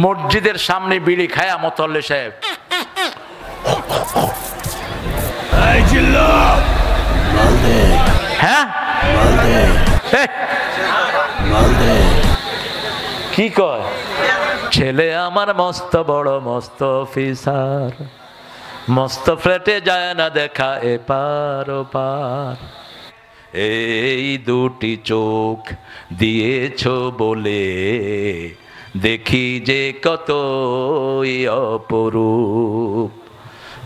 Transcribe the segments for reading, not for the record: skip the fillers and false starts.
মসজিদের সামনে বিড়ি খায়া মোতাল্লি সাহেব হ্যাঁ কি কয়, ছেলে আমার মস্ত বড় মস্ত অফিসার, মস্ত ফ্ল্যাটে যায় না দেখা এপার ওপার, এই দুটি চোখ দিয়েছ বলে দেখি যে কতই অপরূপ,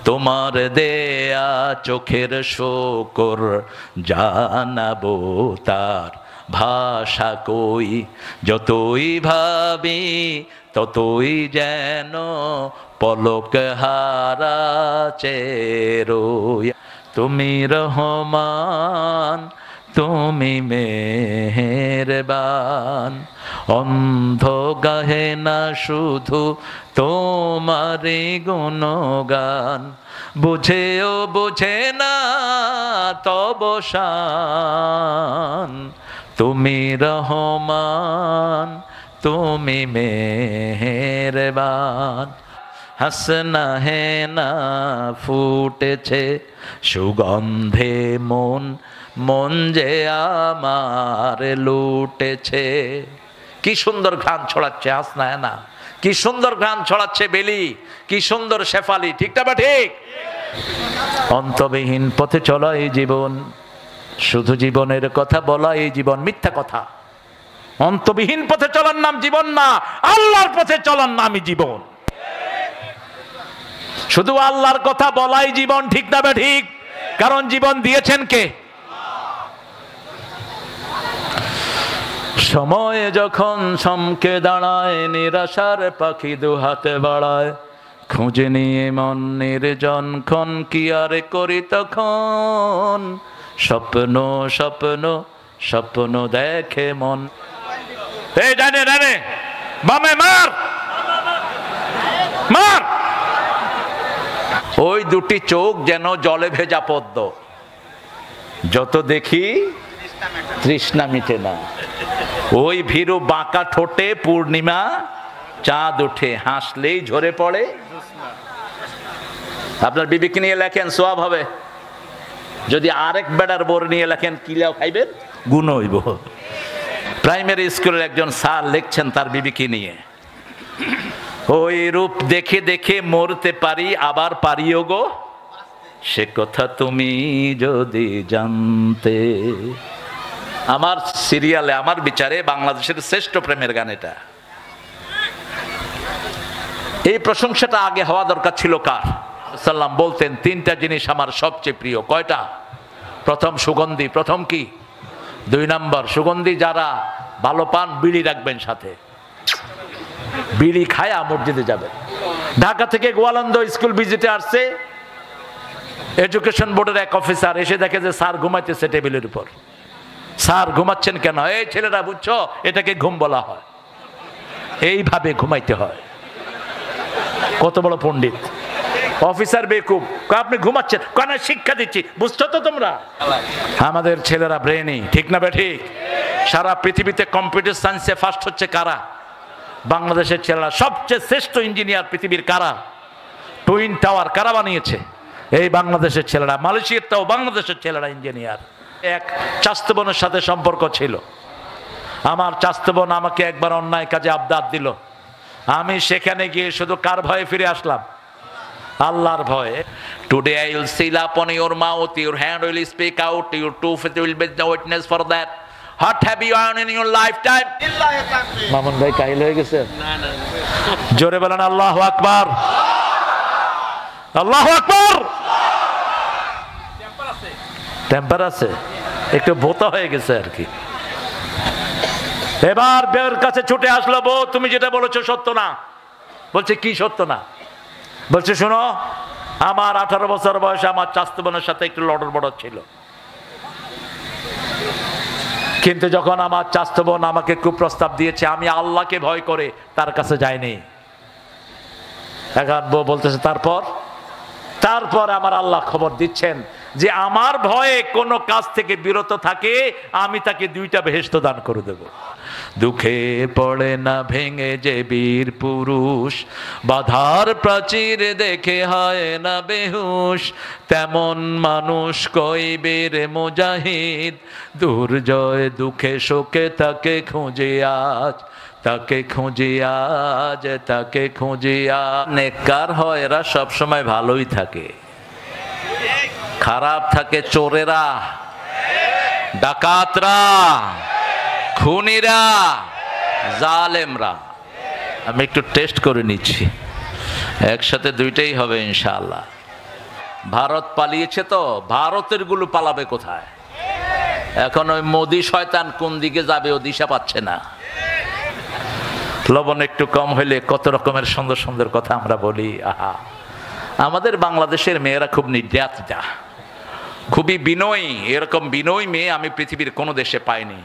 তোমার দেয়া চোখের শোকর জানাবো তার ভাষা কই, যতই ভাবি ততই যেন পলক হারা চেরোই, তুমি রহমান তুমি মেহেরবান, অন্ধ গাহে না শুধু তোমারই গুণগান, বুঝেও বুঝে না তব শান, তুমি রহমান তুমি মেহেরবান, হাসনা হে না ফুটেছে সুগন্ধে মন, মন যে আমার লুটেছে। কি সুন্দর ঘ্রাণ ছড়াচ্ছে হাসনা হে না, কি সুন্দর ঘ্রাণ ছড়াচ্ছে বেলি, কি সুন্দর শেফালি, ঠিক না বা ঠিক? অন্তবিহীন পথে চলা এই জীবন, শুধু জীবনের কথা বলা এই জীবন মিথ্যা কথা। অন্তবিহীন পথে চলার নাম জীবন না, আল্লাহর পথে চলার নামই জীবন। শুধু আল্লাহর কথা বলাই জীবন, ঠিক না বা ঠিক? কারণ জীবন দিয়েছেন কে? সময় যখন সমকে দাঁড়ায়, নিরাশার পাখি দুহাতে বাড়ায়, খুঁজে নিয়ে মন নির্জন ক্ষণ, কি আর করি তখন, স্বপ্ন স্বপ্ন স্বপ্ন দেখে মন। এই ডানে ডানে বামে মার মার। ওই দুটি চোখ যেন জলে ভেজা পদ্ম, যত দেখি তৃষ্ণা মিটে না। ওই ভীরু বাঁকা ঠোঁটে পূর্ণিমা চাঁদ উঠে, হাসলেই ঝরে পড়ে। আপনার বিবিকে নিয়ে লেখেন সোয়াব হবে, যদি আরেক বেড়ার বোর নিয়ে লেখেন কিলাও খাইবেন, গুণ হইব। প্রাইমারি স্কুলের একজন স্যার লিখছেন তার বিবিকে নিয়ে, ওই রূপ দেখে দেখে মরতে পারি, আবার পারিও গো সে কথা তুমি যদি জানতে। আমার সিরিয়ালে আমার বিচারে বাংলাদেশের শ্রেষ্ঠ প্রেমের গান এটা। এই প্রশংসাটা আগে হওয়া দরকার ছিল কার? সাল্লাম বলতেন তিনটা জিনিস আমার সবচেয়ে প্রিয়। কয়টা? প্রথম সুগন্ধি, প্রথম কি? 2 নাম্বার সুগন্ধি যারা ভালো পান বিড়ি রাখবেন সাথে, বিড়ি খায়া মসজিদে যাবেন। ঢাকা থেকে গোয়ালন্দ স্কুল ভিজিটে আসছে এডুকেশন বোর্ডের এক অফিসার, এসে দেখে যে স্যার ঘুমাইতেছে টেবিলের উপর। স্যার ঘুমাচ্ছেন কেন? এই ছেলেরা বুঝছো এটাকে ঘুম বলা হয়, এইভাবে ঘুমাইতে হয়। কত বড় পণ্ডিত অফিসার বেকুব, আপনি ঘুমাচ্ছেন কেন? শিক্ষা দিচ্ছি, বুঝছো তো তোমরা? আমাদের ছেলেরা ব্রেনি, ঠিক না বে ঠিক? সারা পৃথিবীতে কম্পিউটার সায়েন্সে ফার্স্ট হচ্ছে কারা? বাংলাদেশের ছেলেরা। সবচেয়ে শ্রেষ্ঠ ইঞ্জিনিয়ার পৃথিবীর কারা? টুইন টাওয়ার কারা বানিয়েছে? এই বাংলাদেশের ছেলেরা। মালয়েশিয়ারটাও বাংলাদেশের ছেলেরা ইঞ্জিনিয়ার। এক চাচাতো বোনের সাথে সম্পর্ক ছিল। আমার চাচাতো বোন আমাকে একবার অন্যায় কাজে আবদার দিল, আমি সেখানে গিয়ে শুধু কার ভয়ে ফিরে আসলাম? আল্লাহর ভয়ে। Today I will seal upon your mouth, your hand will speak out, your tooth will be the witness for that. What have you earned in your lifetime? Mamun ভাই কাহিল হয়ে গেছে? জোরে বলেন আল্লাহু আকবার, আল্লাহু আকবার। টেম্পার আছে, একটু ভোতা হয়ে গেছে আর কি। এবার বের কাছে ছুটে আসলো, বউ তুমি যেটা বলেছো সত্য না। বলছে কি সত্য না? বলছে শোনো, আমার 18 বছর বয়সে আমার চাচাতো বোনের সাথে একটু লড়র বড় ছিল, কিন্তু যখন আমার চাচাতো বোন আমাকে কুপ্রস্তাব দিয়েছে আমি আল্লাহকে ভয় করে তার কাছে যাইনি। এখন বউ বলতেছে তারপর আমার আল্লাহ খবর দিচ্ছেন যে আমার ভয়ে কোনো কাজ থেকে বিরত থাকে আমি তাকে 2টা বেহেশত দান করে দেব। দুঃখে পড়ে না ভেঙে যে বীর পুরুষ, বাধার প্রাচীর দেখে হয় না বেহুশ, তেমন মানুষ কই বীর মুজাহিদ, দুর্জয় দুঃখে শোকে তাকে খুঁজে আজ, তাকে খুঁজি আজ, তাকে খুঁজি আজ। নেককার হয় এরা সবসময় ভালোই থাকে, খারাপ থাকে চোরেরা, ডাকাতরা, খুনিরা, জালেমরা। আমি একটু টেস্ট করে নিচ্ছি, একসাথে দুইটাই হবে ইনশাআল্লাহ। ভারত পালিয়েছে তো, ভারতের গুলো পালাবে কোথায়? এখন ওই মোদি শয়তান কোন দিকে যাবে ও দিশা পাচ্ছে না। লবণ একটু কম হইলে কত রকমের সুন্দর সুন্দর কথা আমরা বলি। আহা, আমাদের বাংলাদেশের মেয়েরা খুব নির্যাতিতা, খুবই বিনয়ী। এরকম বিনয়ী মেয়ে আমি পৃথিবীর কোনো দেশে পাইনি।